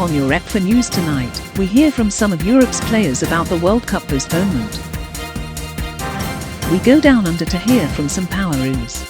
upon your EPFA news tonight, we hear from some of Europe's players about the World Cup postponement. We go down under to hear from some poweroos.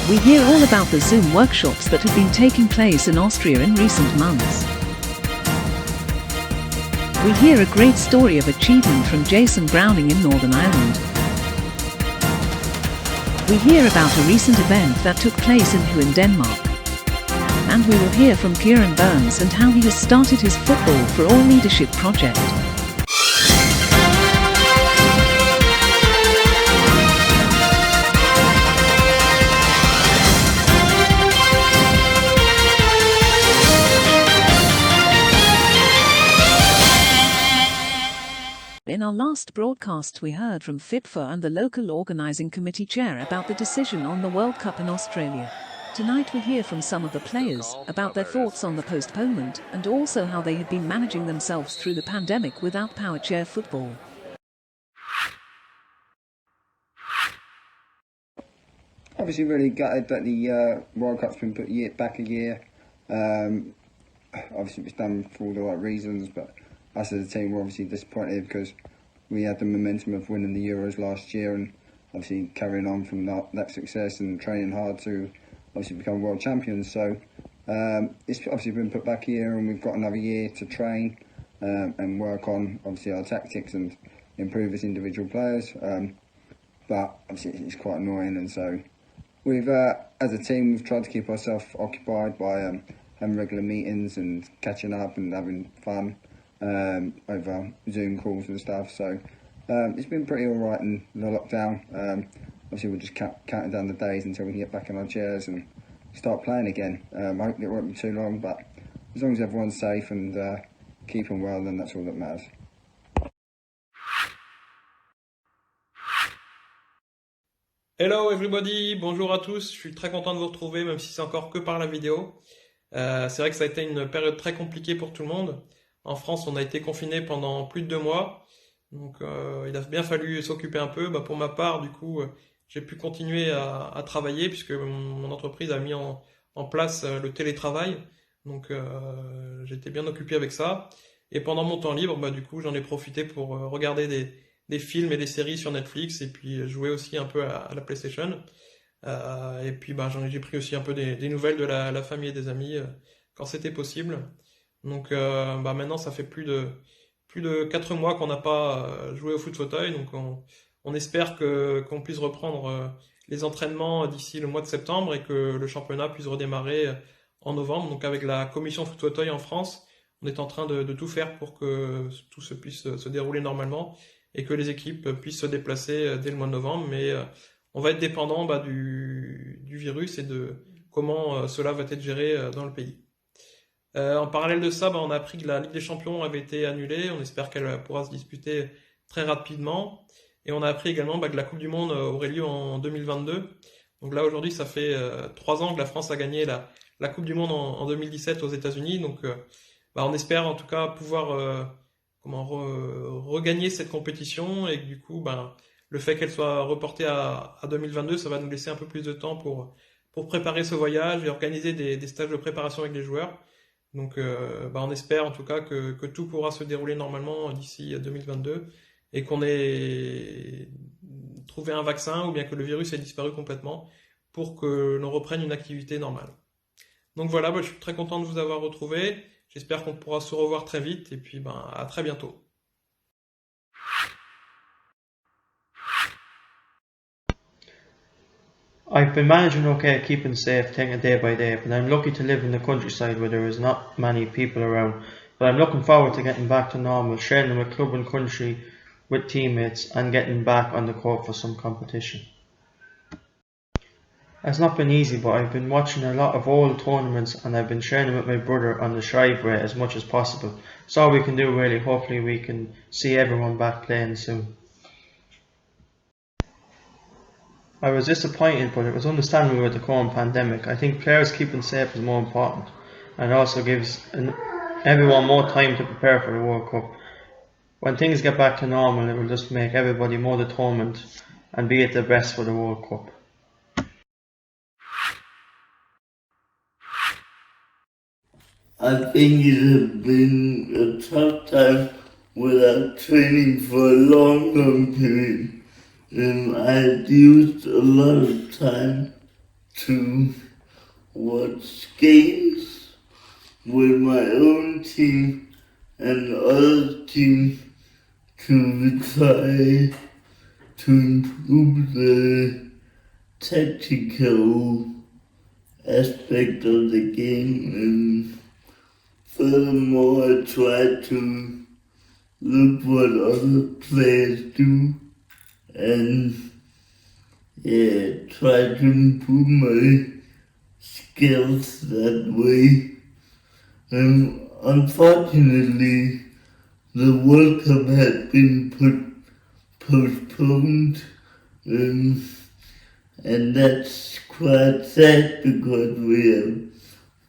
We hear all about the Zoom workshops that have been taking place in Austria in recent months. We hear a great story of achievement from Jason Browning in Northern Ireland. We hear about a recent event that took place in Hu in Denmark. And we will hear from Kieran Burns and how he has started his Football for All leadership project. In our last broadcast we heard from EPFA and the local organising committee chair about the decision on the World Cup in Australia. Tonight we hear from some of the players about their thoughts on the postponement and also how they had been managing themselves through the pandemic without power chair football. Obviously really gutted that the World Cup's been put back a year. Obviously it was done for all the right reasons, but us as a team were obviously disappointed because we had the momentum of winning the Euros last year and obviously carrying on from that success and training hard to obviously become world champions. So it's obviously been put back a year and we've got another year to train and work on obviously our tactics and improve as individual players. But obviously it's quite annoying, and so we've as a team we've tried to keep ourselves occupied by having regular meetings and catching up and having fun over Zoom calls and stuff. So it's been pretty alright in the lockdown. Obviously we're just counting down the days until we can get back in our chairs and start playing again. Hopefully it won't be too long, but as long as everyone's safe and keeping well, then that's all that matters. Hello everybody, bonjour à tous, je suis très content de vous retrouver même si c'est encore que par la vidéo. C'est vrai que ça a été une période très compliquée pour tout le monde. En France, on a été confiné pendant plus de 2 mois, donc il a bien fallu s'occuper un peu. Pour ma part, du coup, j'ai pu continuer à travailler puisque mon entreprise a mis en place le télétravail, donc j'étais bien occupé avec ça. Et pendant mon temps libre, du coup, j'en ai profité pour regarder des films et des séries sur Netflix et puis jouer aussi un peu à la PlayStation. Et puis j'ai pris aussi un peu des nouvelles de la famille et des amis quand c'était possible. Donc maintenant ça fait plus de 4 mois qu'on n'a pas joué au foot fauteuil, donc on espère qu'on puisse reprendre les entraînements d'ici le mois de septembre et que le championnat puisse redémarrer en novembre. Donc avec la commission foot fauteuil en France, on est en train de tout faire pour que tout se puisse se dérouler normalement et que les équipes puissent se déplacer dès le mois de novembre, mais on va être dépendant du virus et de comment cela va être géré dans le pays. En parallèle de ça, on a appris que la Ligue des Champions avait été annulée. On espère qu'elle pourra se disputer très rapidement. Et on a appris également que la Coupe du Monde aurait lieu en 2022. Donc là, aujourd'hui, ça fait 3 ans que la France a gagné la Coupe du Monde en 2017 aux États-Unis. Donc on espère en tout cas pouvoir regagner cette compétition. Et que, du coup, le fait qu'elle soit reportée à 2022, ça va nous laisser un peu plus de temps pour préparer ce voyage et organiser des stages de préparation avec les joueurs. Donc on espère en tout cas que tout pourra se dérouler normalement d'ici 2022 et qu'on ait trouvé un vaccin ou bien que le virus ait disparu complètement pour que l'on reprenne une activité normale. Donc voilà, je suis très content de vous avoir retrouvé. J'espère qu'on pourra se revoir très vite et puis à très bientôt. I've been managing okay, keeping safe, taking it day by day, but I'm lucky to live in the countryside where there is not many people around. But I'm looking forward to getting back to normal, sharing with club and country with teammates and getting back on the court for some competition. It's not been easy, but I've been watching a lot of old tournaments and I've been sharing with my brother on the Shrive way as much as possible. It's all we can do really. Hopefully we can see everyone back playing soon. I was disappointed, but it was understandable with the current pandemic. I think players keeping safe is more important, and it also gives everyone more time to prepare for the World Cup. When things get back to normal, it will just make everybody more determined and be at their best for the World Cup. I think it has been a tough time without training for a long period. And I've used a lot of time to watch games with my own team and other teams to try to improve the tactical aspect of the game, and furthermore I try to look what other players do and try to improve my skills that way. And unfortunately the World Cup had been postponed, and that's quite sad because we have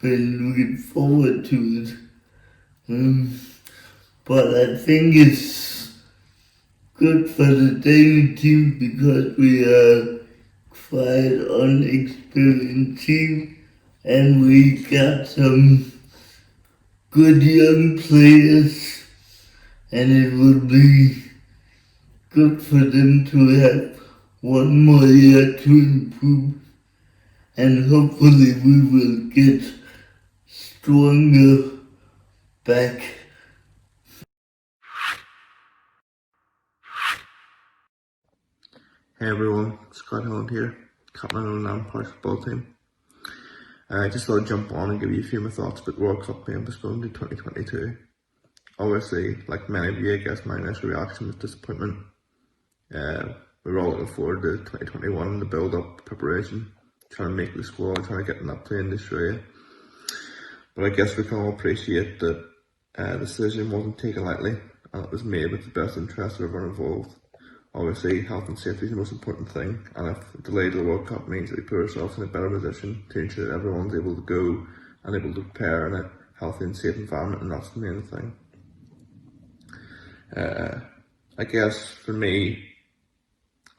been looking forward to it. But I think it's good for the Danish team because we are quite unexperienced team and we got some good young players, and it would be good for them to have one more year to improve, and hopefully we will get stronger back. Hey everyone, Scott Holland here, captain of the Lampard football team. I just thought I'd jump on and give you a few of my thoughts about the World Cup being postponed to 2022. Obviously, like many of you, I guess my initial reaction was disappointment. We were all looking forward to 2021, the build-up, preparation, trying to make the squad, trying to get in that plane to Australia. But I guess we can all appreciate that the decision wasn't taken lightly, and it was made with the best interest of everyone involved. Obviously, health and safety is the most important thing, and if a delay to the World Cup means that we put ourselves in a better position to ensure that everyone's able to go and able to prepare in a healthy and safe environment, and that's the main thing. I guess for me,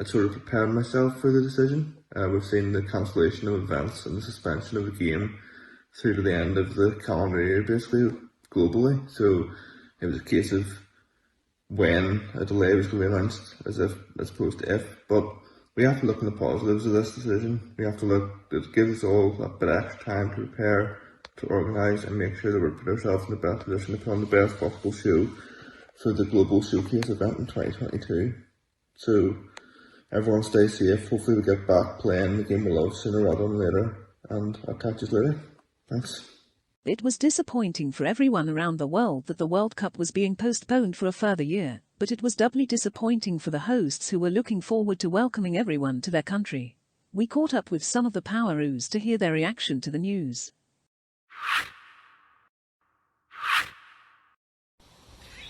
I sort of prepared myself for the decision. We've seen the cancellation of events and the suspension of the game through to the end of the calendar year, basically globally. So it was a case of when a delay was going to be announced as opposed to if. But we have to look at the positives of this decision. We have to look, it gives us all a bit extra time to prepare, to organise and make sure that we're putting ourselves in the best position to put on the best possible show for the global showcase event in 2022. So everyone stay safe. Hopefully we get back playing the game we love sooner rather than later, and I'll catch you later. Thanks. It was disappointing for everyone around the world that the World Cup was being postponed for a further year, but it was doubly disappointing for the hosts who were looking forward to welcoming everyone to their country. We caught up with some of the Poweroos to hear their reaction to the news.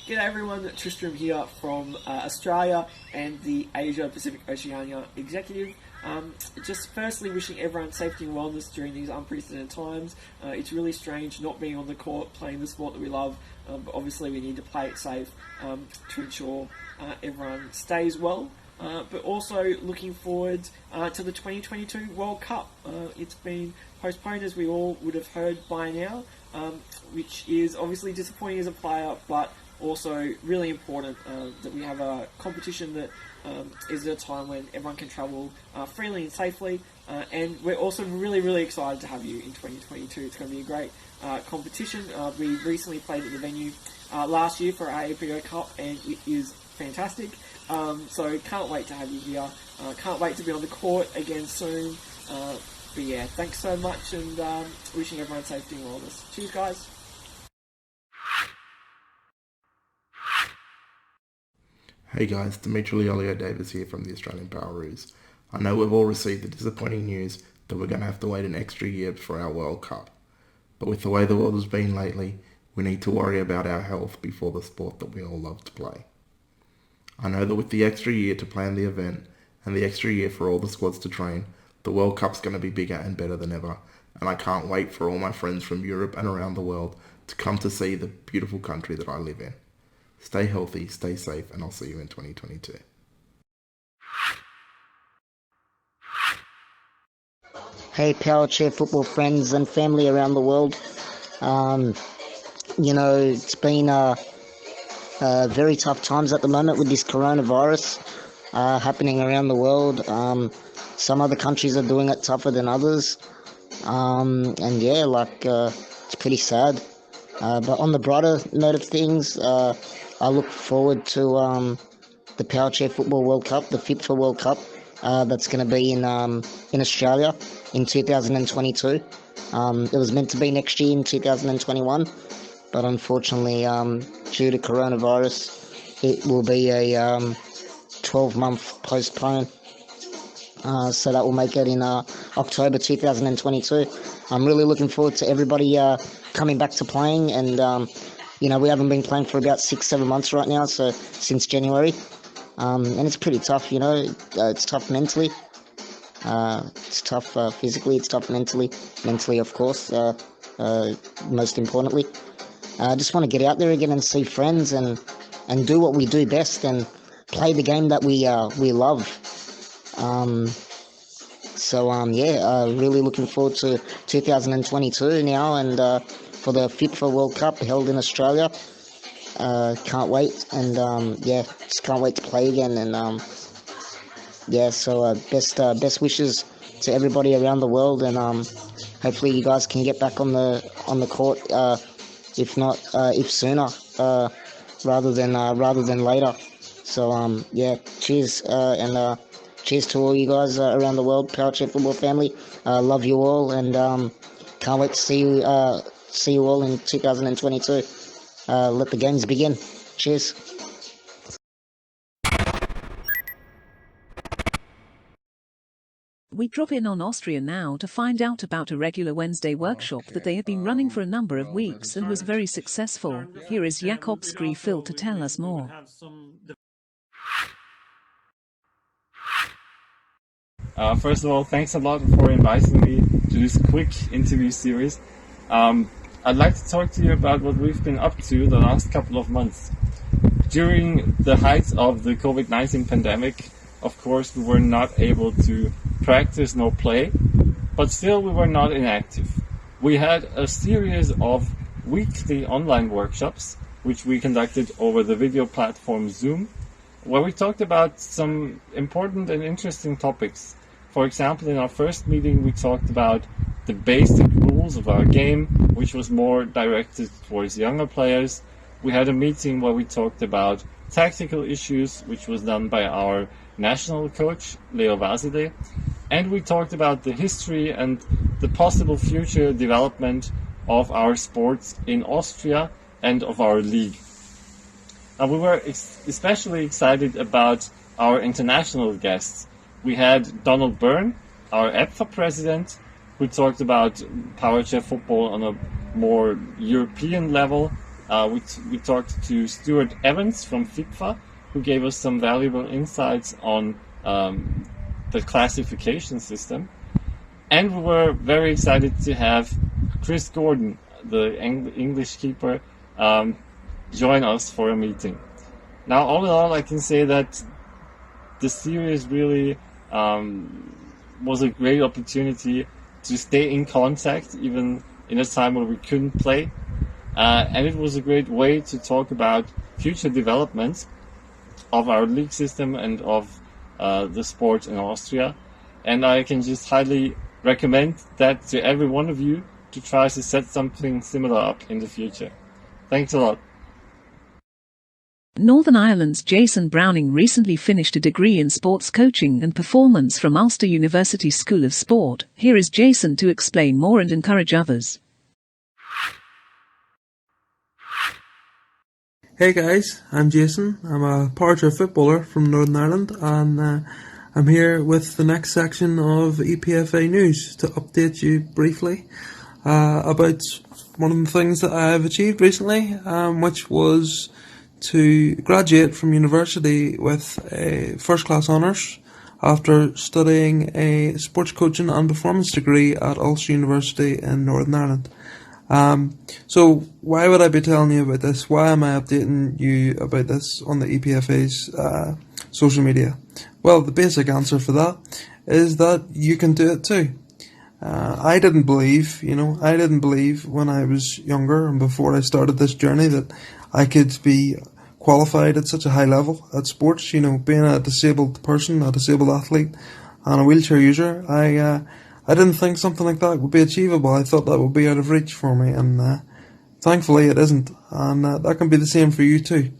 G'day everyone, Tristram here from Australia and the Asia Pacific Oceania Executive. Just firstly wishing everyone safety and wellness during these unprecedented times. It's really strange not being on the court playing the sport that we love, but obviously we need to play it safe to ensure everyone stays well. But also looking forward to the 2022 World Cup. It's been postponed, as we all would have heard by now, which is obviously disappointing as a player, but also really important that we have a competition that is at a time when everyone can travel freely and safely, and we're also really excited to have you in 2022. It's going to be a great competition. We recently played at the venue last year for our EPFA Cup, and it is fantastic. So can't wait to have you here. Can't wait to be on the court again soon. But yeah, thanks so much, and wishing everyone safety and wellness. Cheers, guys. Hey guys, Dimitri Davis here from the Australian Poweroos. I know we've all received the disappointing news that we're going to have to wait an extra year for our World Cup. But with the way the world has been lately, we need to worry about our health before the sport that we all love to play. I know that with the extra year to plan the event and the extra year for all the squads to train, the World Cup's going to be bigger and better than ever, and I can't wait for all my friends from Europe and around the world to come to see the beautiful country that I live in. Stay healthy, stay safe, and I'll see you in 2022. Hey, Power Chair football friends and family around the world. It's been very tough times at the moment with this coronavirus happening around the world. Some other countries are doing it tougher than others. And yeah, it's pretty sad. But on the brighter note of things, I look forward to the Power Chair Football World Cup, the EPFA World Cup, that's going to be in Australia in 2022. It was meant to be next year in 2021, but unfortunately, due to coronavirus, it will be a 12-month postpone. So that will make it in October 2022. I'm really looking forward to everybody coming back to playing, and we haven't been playing for about 6-7 months right now, so since January, and it's pretty tough. It's tough mentally, it's tough physically, it's tough mentally of course, most importantly. I just want to get out there again and see friends and do what we do best and play the game that we love. Really looking forward to 2022 now, and for the FIFA World Cup held in Australia. Can't wait, and just can't wait to play again. And best wishes to everybody around the world, and hopefully you guys can get back on the court, if sooner, rather than later. So cheers, and cheers to all you guys around the world, Power Chair Football family. Love you all, and can't wait to see you all in 2022. Let the games begin. Cheers. We drop in on Austria now to find out about a regular Wednesday workshop that they have been running for a number of weeks and was very successful. Here is Jakob Skrifil to tell us more. First of all, thanks a lot for inviting me to this quick interview series. I'd like to talk to you about what we've been up to the last couple of months. During the height of the COVID-19 pandemic, of course, we were not able to practice nor play, but still we were not inactive. We had a series of weekly online workshops, which we conducted over the video platform Zoom, where we talked about some important and interesting topics. For example, in our first meeting, we talked about the basic rules of our game, which was more directed towards younger players. We had a meeting where we talked about tactical issues, which was done by our national coach, Leo Vasile. And we talked about the history and the possible future development of our sports in Austria and of our league. And we were especially excited about our international guests. We had Donald Byrne, our EPFA president, who talked about Power Chair football on a more European level. We talked to Stuart Evans from FIFA, who gave us some valuable insights on the classification system. And we were very excited to have Chris Gordon, the English keeper, join us for a meeting. Now, all in all, I can say that the series really was a great opportunity to stay in contact, even in a time where we couldn't play. And it was a great way to talk about future developments of our league system and of the sport in Austria. And I can just highly recommend that to every one of you to try to set something similar up in the future. Thanks a lot. Northern Ireland's Jason Browning recently finished a degree in sports coaching and performance from Ulster University School of Sport. Here is Jason to explain more and encourage others. Hey guys, I'm Jason. I'm a Power Chair footballer from Northern Ireland, and I'm here with the next section of EPFA News to update you briefly about one of the things that I've achieved recently, which was to graduate from university with a first-class honours after studying a sports coaching and performance degree at Ulster University in Northern Ireland. So why would I be telling you about this? Why am I updating you about this on the EPFA's social media? Well, the basic answer for that is that you can do it too. I didn't believe, when I was younger and before I started this journey that I could be qualified at such a high level at sports. Being a disabled person, a disabled athlete, and a wheelchair user, I didn't think something like that would be achievable. I thought that would be out of reach for me, and thankfully it isn't. And that can be the same for you too.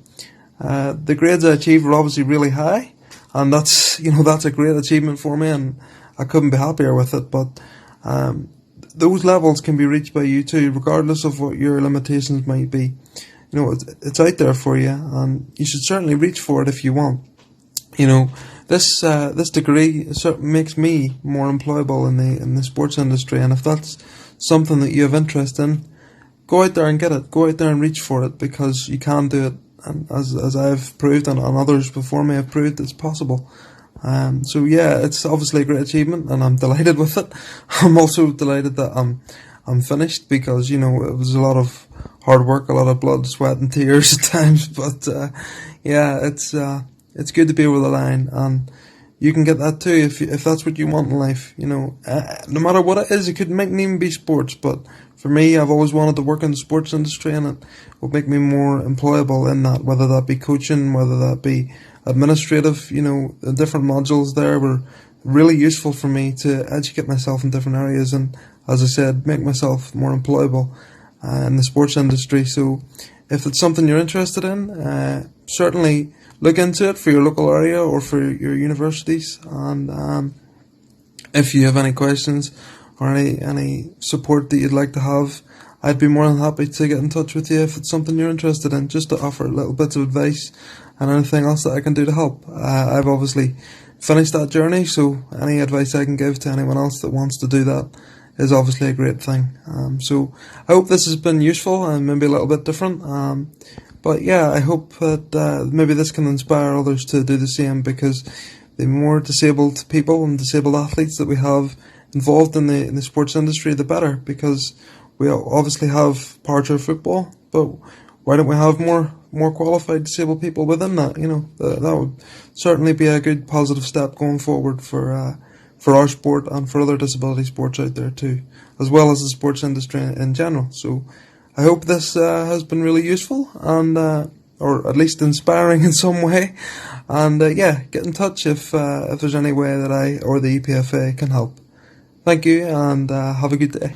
The grades I achieved were obviously really high, and that's a great achievement for me, and I couldn't be happier with it. But those levels can be reached by you too, regardless of what your limitations might be. It's out there for you, and you should certainly reach for it if you want. This degree makes me more employable in the sports industry, and if that's something that you have interest in, go out there and get it. Go out there and reach for it, because you can do it, and as I've proved and others before me have proved, it's possible. So yeah, it's obviously a great achievement, and I'm delighted with it. I'm also delighted that I'm finished, because it was a lot of hard work, a lot of blood, sweat, and tears at times. But yeah, it's good to be over the line, and you can get that too if that's what you want in life. No matter what it is, it could make even be sports, but for me, I've always wanted to work in the sports industry, and it will make me more employable in that, whether that be coaching, whether that be administrative. The different modules there were really useful for me to educate myself in different areas, and as I said, make myself more employable in the sports industry. So if it's something you're interested in, certainly look into it for your local area or for your universities, and if you have any questions or any support that you'd like to have, I'd be more than happy to get in touch with you if it's something you're interested in, just to offer little bits of advice and anything else that I can do to help. I've obviously finished that journey, so any advice I can give to anyone else that wants to do that is obviously a great thing. So I hope this has been useful and maybe a little bit different. But yeah, I hope that maybe this can inspire others to do the same, because the more disabled people and disabled athletes that we have involved in the sports industry, the better, because we obviously have power football, but why don't we have more qualified disabled people within that? That would certainly be a good positive step going forward for our sport and for other disability sports out there too, as well as the sports industry in general. So I hope this has been really useful, and or at least inspiring in some way. And yeah, get in touch if there's any way that I or the EPFA can help. Thank you, and have a good day.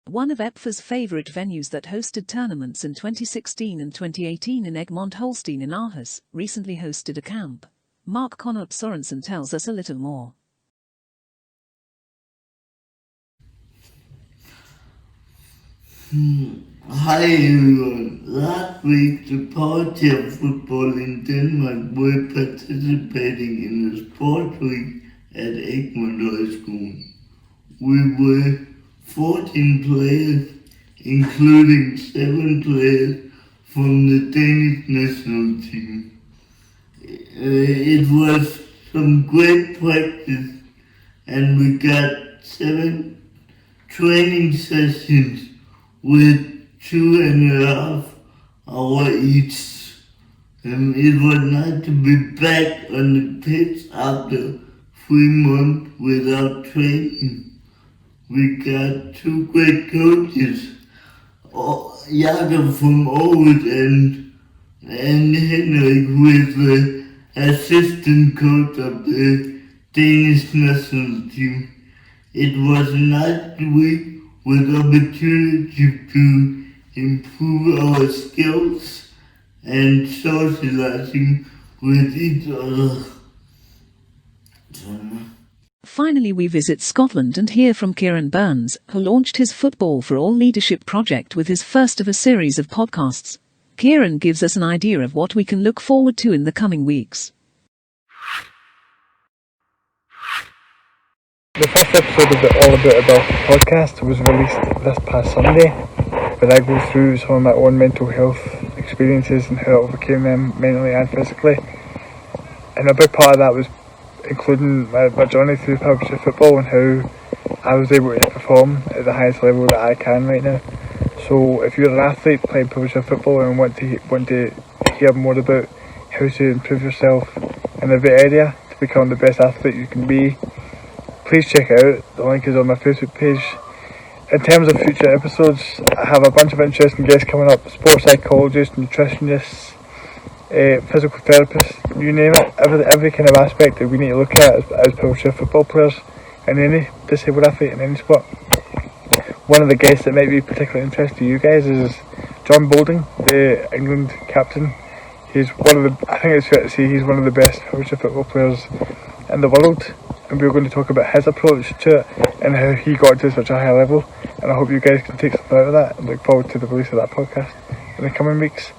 One of EPFA's favourite venues that hosted tournaments in 2016 and 2018 in Egmont Holstein in Aarhus recently hosted a camp. Mark Konop Sorensen tells us a little more. Hi everyone. Last week the power football in Denmark were participating in the sports week at Egmont High School. We were 14 players, including 7 players from the Danish national team. It was some great practice, and we got 7 training sessions with 2.5 hours each. It was nice to be back on the pitch after 3 months without training. We got 2 great coaches, Jakob from Aarhus and Henrik, who is the assistant coach of the Danish national team. It was a nice week with opportunity to improve our skills and socializing with each other. Finally, we visit Scotland and hear from Kieran Burns, who launched his Football for All Leadership project with his first of a series of podcasts. Kieran gives us an idea of what we can look forward to in the coming weeks. The first episode of the All About Adult podcast was released this past Sunday, where I go through some of my own mental health experiences and how I overcame them mentally and physically. And a big part of that was including my journey through public football and how I was able to perform at the highest level that I can right now. So if you're an athlete playing public football and want to hear more about how to improve yourself in every area to become the best athlete you can be, please check it out. The link is on my Facebook page. In terms of future episodes, I have a bunch of interesting guests coming up: sports psychologists, nutritionists, physical therapists, you name it. Every kind of aspect that we need to look at as professional football players and any disabled athlete in any sport. One of the guests that might be particularly interesting to you guys is John Boulding, the England captain. He's I think it's fair to say he's one of the best professional football players in the world, and we're going to talk about his approach to it and how he got to such a high level. And I hope you guys can take something out of that and look forward to the release of that podcast in the coming weeks.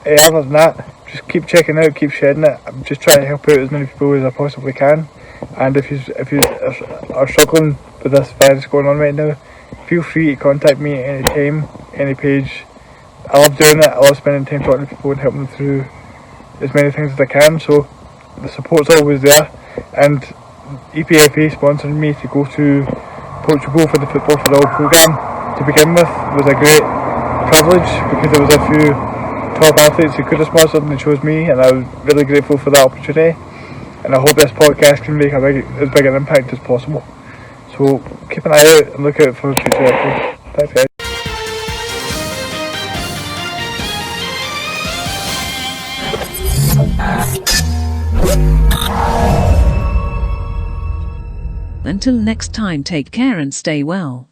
Other than that, just keep checking out, keep sharing it. I'm just trying to help out as many people as I possibly can. And if you are struggling with this virus going on right now, feel free to contact me at any time, any page. I love doing it. I love spending time talking to people and helping them through as many things as I can. So the support's always there. And EPFA sponsoring me to go to Portugal for the Football for All programme to begin with was a great privilege, because there was a few top athletes who could have sponsored and they chose me, and I was really grateful for that opportunity. And I hope this podcast can make as big an impact as possible. So keep an eye out and look out for future episodes. Thanks, guys. Until next time, take care and stay well.